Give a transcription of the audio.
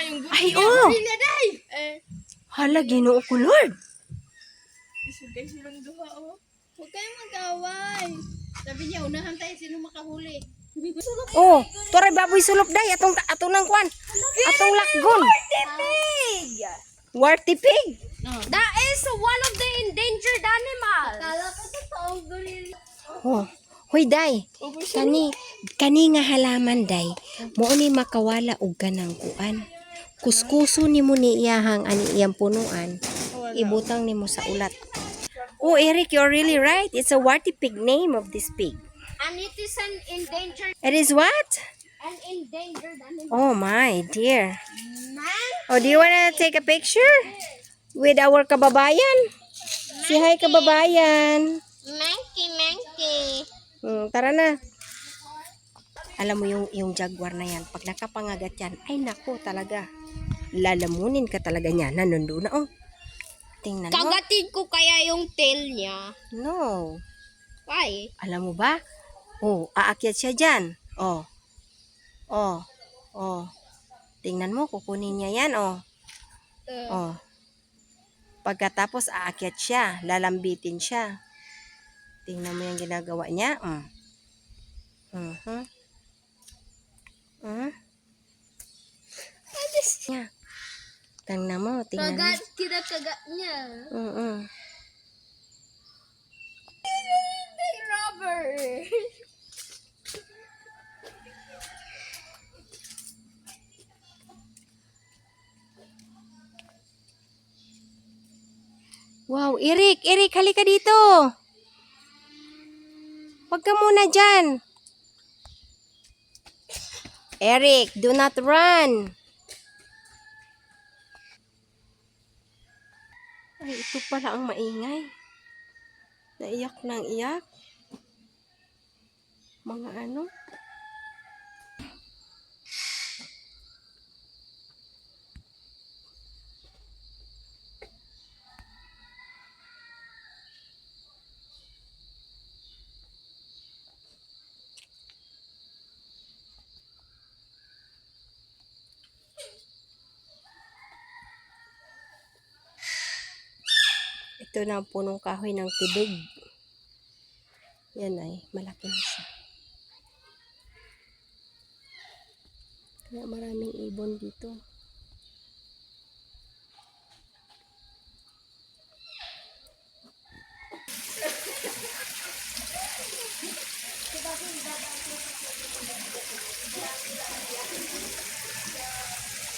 yung Ay, oh! gorilla, day! Hala, Ginoo ko, Lord. Isugay silang duha, oh. Huwag kayong mag-away. Sabi niya, unahan tayo sino makahuli. Oh, turay baboy sulop day. Atong nang kwan. Atong lakgon. Pig! Warty pig. That is one of the endangered animals. Kala ko totoong gorilla. Oh, hoy day. Kani nga halaman day. Mo ni makawala og kanang kuan. Kuskuso nimo ni iyahang ani iyang punuan. Ibutang nimo sa ulat. Oh, Eric, you're really right. It's a warty pig name of this pig. And it is an endangered, It is what? animal. Oh my dear. Man, Oh, do you wanna take a picture with our kababayan? Say hi, kababayan. monkey. Tara na. Alam mo yung jaguar na yan, pag nakapangagat yan, ay nako talaga. Lalamunin ka talaga niya. Nandun na, oh. Tingnan mo. Kagatin ko kaya yung tail niya. No. Why? Alam mo ba? Oh, aakyat siya dyan. Oh. Oh. Oh. Tingnan mo, kukunin niya yan, oh. Oh. Pagkatapos aakyat siya, lalambitin siya. Tingnan mo yung ginagawa niya. Niya. Tingnan mo, tingnan mo. Kinakagat niya. Rubber. Wow, Eric, halika dito. Huwag ka muna dyan. Eric, do not run. Ay, ito pala ang maingay. Naiyak ng iyak. Mga ano? Ito na ang punong kahoy ng tibig. Yan ay, malaki na siya. Kaya maraming ibon dito.